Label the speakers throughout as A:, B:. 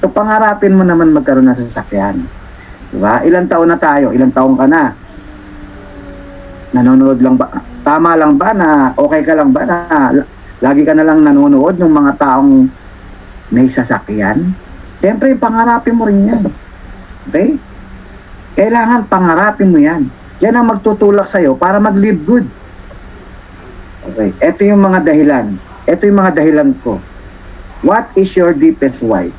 A: So, pangarapin mo naman magkaroon ng sasakyan. Diba? Ilang taon na tayo? Ilang taon ka na? Nanonood lang ba? Tama lang ba na okay ka lang ba na lagi ka na lang nanonood ng mga taong may sasakyan? Siyempre, pangarapin mo rin yan. Okay? Kailangan pangarapin mo yan. Yan ang magtutulak sa'yo para mag-live good. Okay. Ito yung mga dahilan. Ito yung mga dahilan ko. What is your deepest why?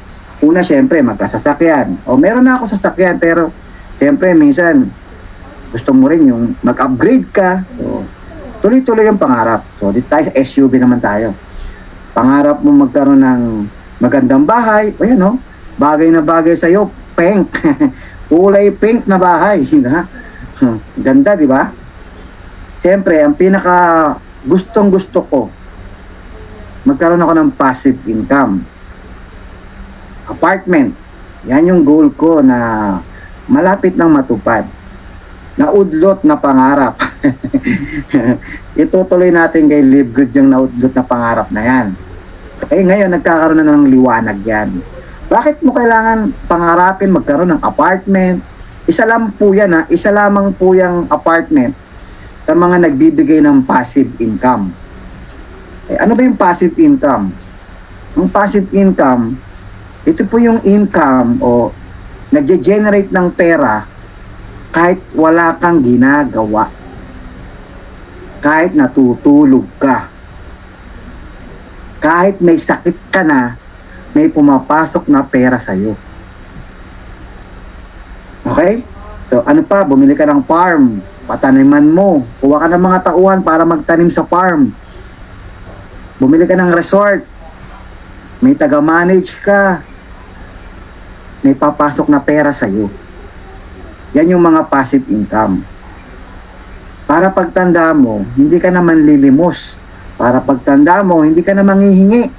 A: Una, siyempre, magkasasakyan. O, meron na ako sasakyan, pero siyempre, minsan, gusto mo rin yung mag-upgrade ka. So, tuloy-tuloy yung pangarap. So, dito tayo sa SUV naman tayo. Pangarap mo magkaroon ng magandang bahay. O yan, no? Bagay na bagay sa'yo. Pink. Kulay pink na bahay. Ganda, di ba? Siyempre, ang pinaka gustong-gusto ko, magkaroon ako ng passive income. Apartment. Yan yung goal ko na malapit nang matupad. Naudlot na pangarap. Itutuloy natin kay Live Good yung naudlot na pangarap na yan. Eh ngayon, nagkakaroon na ng liwanag yan. Bakit mo kailangan pangarapin magkaroon ng apartment? Isa lang po yan, ha? Isa lamang po yung apartment sa mga nagbibigay ng passive income. Eh, ano ba yung passive income? Ang passive income, ito po yung income o nagge-generate ng pera kahit wala kang ginagawa. Kahit natutulog ka. Kahit may sakit ka na, may pumapasok na pera sa'yo. Okay? So, ano pa? Bumili ka ng farm. Pataniman mo. Kuha ka ng mga tauhan para magtanim sa farm. Bumili ka ng resort. May taga-manage ka. May papasok na pera sa'yo. Yan yung mga passive income. Para pagtanda mo, hindi ka naman lilimos. Para pagtanda mo, hindi ka na manghihingi.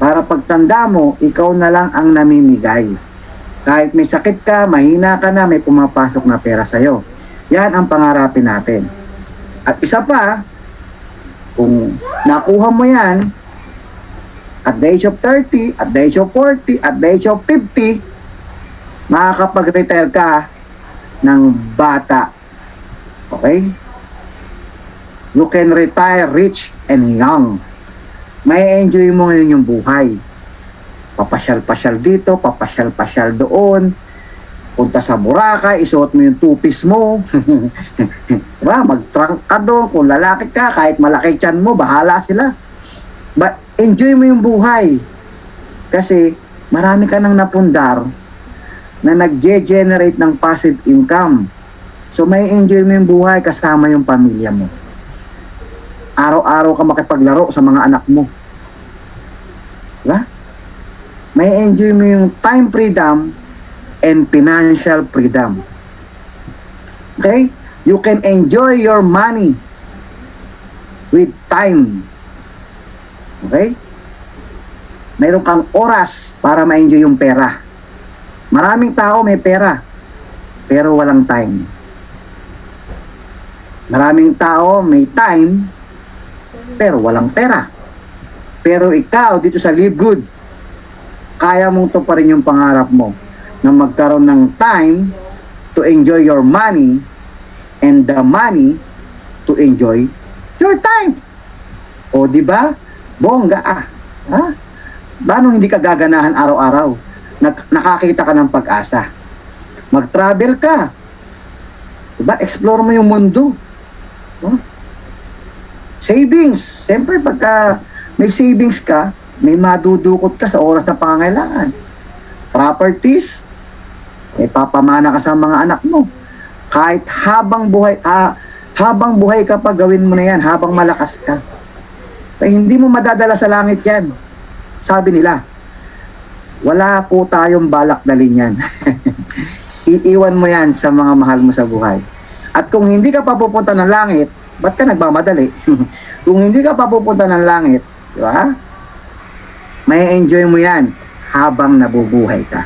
A: Para pagtanda mo, ikaw na lang ang namimigay. Kahit may sakit ka, mahina ka na, may pumapasok na pera sa'yo. Yan ang pangarapin natin. At isa pa, kung nakuha mo yan, at the age of 30, at the age of 40, at the age of 50, makakapag-retire ka ng bata. Okay? You can retire rich and young. May enjoy mo ngayon yung buhay. Papasyal-pasyal dito, papasyal-pasyal doon. Punta sa Boracay, isuot mo yung two-piece mo. Diba? Mag-trunk ka doon. Kung lalaki ka, kahit malaki tiyan mo, bahala sila. But enjoy mo yung buhay. Kasi marami ka nang napundar na nag-generate ng passive income. So may enjoy mo yung buhay kasama yung pamilya mo. Araw-araw ka makipaglaro sa mga anak mo. Diba? May enjoy mo yung time freedom and financial freedom. Okay? You can enjoy your money with time. Okay? Mayroon kang oras para ma-enjoy yung pera. Maraming tao may pera, pero walang time. Maraming tao may time, pero walang pera. Pero ikaw, dito sa Live Good, kaya mong tuparin yung pangarap mo na magkaroon ng time to enjoy your money and the money to enjoy your time. O, di ba? Bongga ah. Ha? Paano hindi ka gaganahan araw-araw? Nakakita ka ng pag-asa. Mag-travel ka. Diba? Explore mo yung mundo. Huh? Savings. Siyempre, pagka may savings ka, may madudukot ka sa oras na pangangailangan. Properties, may papamana ka sa mga anak mo. Kahit habang buhay ka pa, gawin mo na yan. Habang malakas ka. Hindi mo madadala sa langit yan. Sabi nila, wala po tayong balak dalhin yan. Iiwan mo yan sa mga mahal mo sa buhay. At kung hindi ka pa pupunta ng langit, ba't ka nagmamadali? Kung hindi ka pa pupunta ng langit, di ba? May enjoy mo yan habang nabubuhay ka.